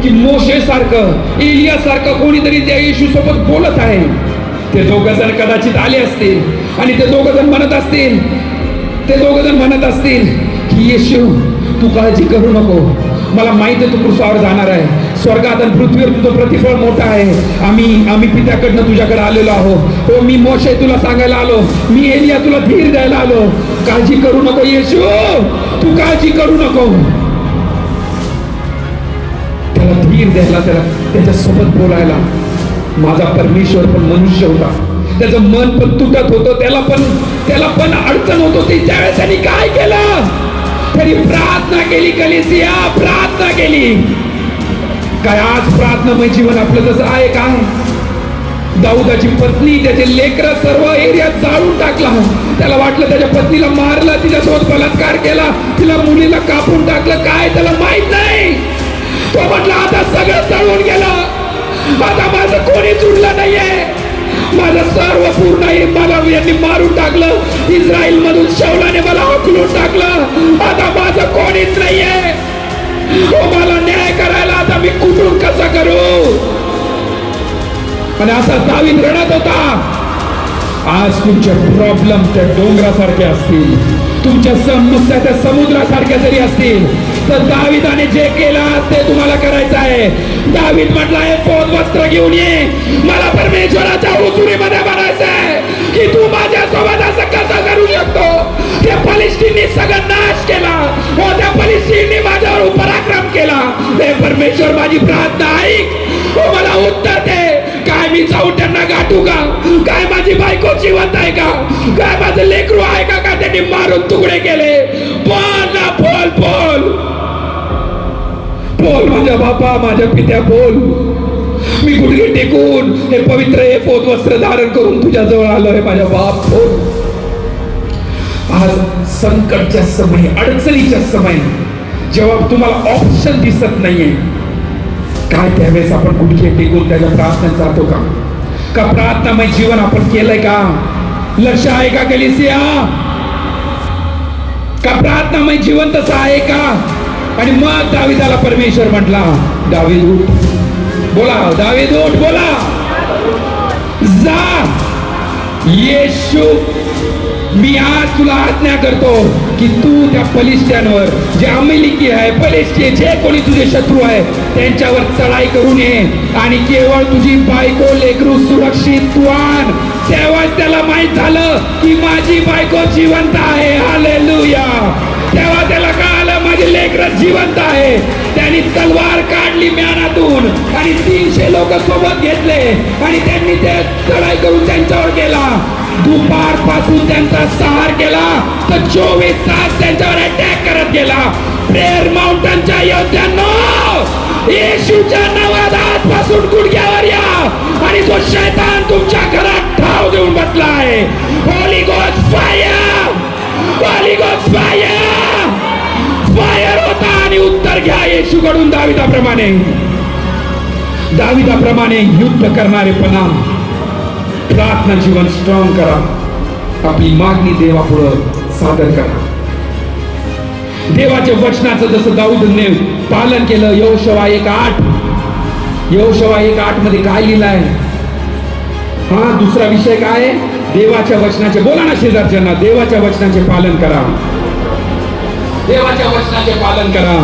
की मोशे सारखं, एलिया सारखं कोणीतरी त्या येशू सोबत बोलत आहे. ते दोघं जण कदाचित आले असतील आणि ते दोघं जण म्हणत असतील की येशू तू काळजी करू नको, मला माहिती आहे तू क्रूसावर जाणार आहे, स्वर्गात आणि पृथ्वीवर तुझं प्रतिफळ मोठं आहे. आम्ही पित्याकडनं तुझ्याकडे आलेलो आहो. हो, मी मोशे तुला सांगायला आलो, मी एलिया तुला धीर द्यायला आलो. काळजी करू नको येशू, तू काळजी करू नको. त्याला धीर द्यायला, त्याच्यासोबत बोलायला. माझा परमेश्वर पण मनुष्य होता, त्याचं मन पण तुटत होतं, त्याला पण अडचण होत होती. त्यावेळेस त्यांनी काय केलं? त्यांनी प्रार्थना केली. कलीसिया प्रार्थना केली. काय आज प्रार्थनामय जीवन आपलं तसं आहे काय? दाऊदाची पत्नी, त्याचे लेकरं सर्व एरियात जाळून टाकला. त्याला वाटलं त्याच्या पत्नीला मारलं, तिच्यासोबत बलात्कार केला, तिला मुलीला कापून टाकलं. काय त्याला माहित नाही. तो म्हटलं आता सगळं जळून गेलं, आता माझं कोणीच उरलं नाहीये, माझं सर्व पूर्ण मला यांनी मारून टाकलं, इस्रायल मधून शौलाने मला हकलून टाकलं, आता माझं कोणीच नाहीये. मला न्याय करायला आता मी कुठून कसा करू? आणि असा दावीद रडत होता. आज तुमचे प्रॉब्लेम त्या डोंगरासारखे असतील, तुमच्या समस्या त्या समुद्रासारख्या जरी असतील, तर दावीदाने जे केलं ते तुम्हाला करायचं आहे. दावीद म्हटलं एफोद वस्त्र घेऊन ये, मला परमेश्वराच्या हुजुरीमध्ये म्हणायचं आहे की तू माझ्यासोबत असं कसं करू शकतो? त्या फलिस्तीननी सगळं नाश केला, हो त्या फलिस्तीननी माझ्यावर पराक्रम केला. हे परमेश्वर माझी प्रार्थना ऐक, हो मला उत्तर दे. काय मी जाऊन त्यांना गाठू का? काय माझी बायको जिवंत आहे का? काय माझं लेकरू आहे का? का त्यांनी मारून तुकडे केले? बोल ना, बोल बोल बोल माझ्या बापा, माझ्या पित्या बोल. मी गुडघे टेकून हे पवित्र एफोद वस्त्र धारण करून तुझ्या जवळ आलोय माझ्या बाप, बोल. आज संकटच्या समय, अडचणीच्या समय, जेव्हा तुम्हाला ऑप्शन दिसत नाहीये, काय त्यावेळेस आपण गुडघे टेकून त्याच्या प्रार्थनेत जातो का? का प्रार्थनामय जीवन आपण केलंय का? लक्ष आहे का कलीसिया? का प्रार्थनामय जीवन तसं आहे का? आणि मग दावीदाला परमेश्वर म्हटला, दावीद उठ, बोला दावीद उठ, बोला जा. येशू मी आज तुला आज्ञा करतो की तू त्या फलिस्त्यांवर, जे अमेरिकी आहे, फलिस्ती, जे कोणी तुझे शत्रू आहे, त्यांच्यावर चढाई करून ये आणि केवळ तुझी बायको लेकरू सुरक्षित तू आण. तेव्हाच त्याला माहित झालं की माझी बायको जिवंत आहे. हालेलुया. तेव्हा त्याला कळालं माझे लेकरं जिवंत आहे. त्यांनी तलवार काढली म्यानातून आणि 300 लोक सोबत घेतले आणि त्यांनी ते चढाई करून त्यांच्यावर गेला. दुपारपासून त्यांचा सहार केला तर 24 तास त्यांच्यावर अटॅक करत गेला. प्रेयर माउंटनच्या योद्ध्यांनो, येशूच्या नावात आजपासून गुडघ्यावर या आणि जो शैतान तुमच्या घरात ठाव देऊन बसला आहे, होली गोस्ट फायर, होली गोस्ट फायर, फायर होता आणि उत्तर घ्या येशूकडून. दाविदाप्रमाणे युद्ध करणारेपणा, प्रार्थना जीवन स्ट्रॉंग करा. आपली मागणी देवापुढे सादर करा. देवाच्या वचनाचं जसं दाऊदने पालन केलं. यहोशुआ 1:8 मध्ये काय लिहिलंय? हा दुसरा विषय काय आहे? देवाच्या वचनाचे, बोला ना शेजारच्यांना, देवाच्या वचनाचे पालन करा. देवाच्या वचनाचे पालन करा.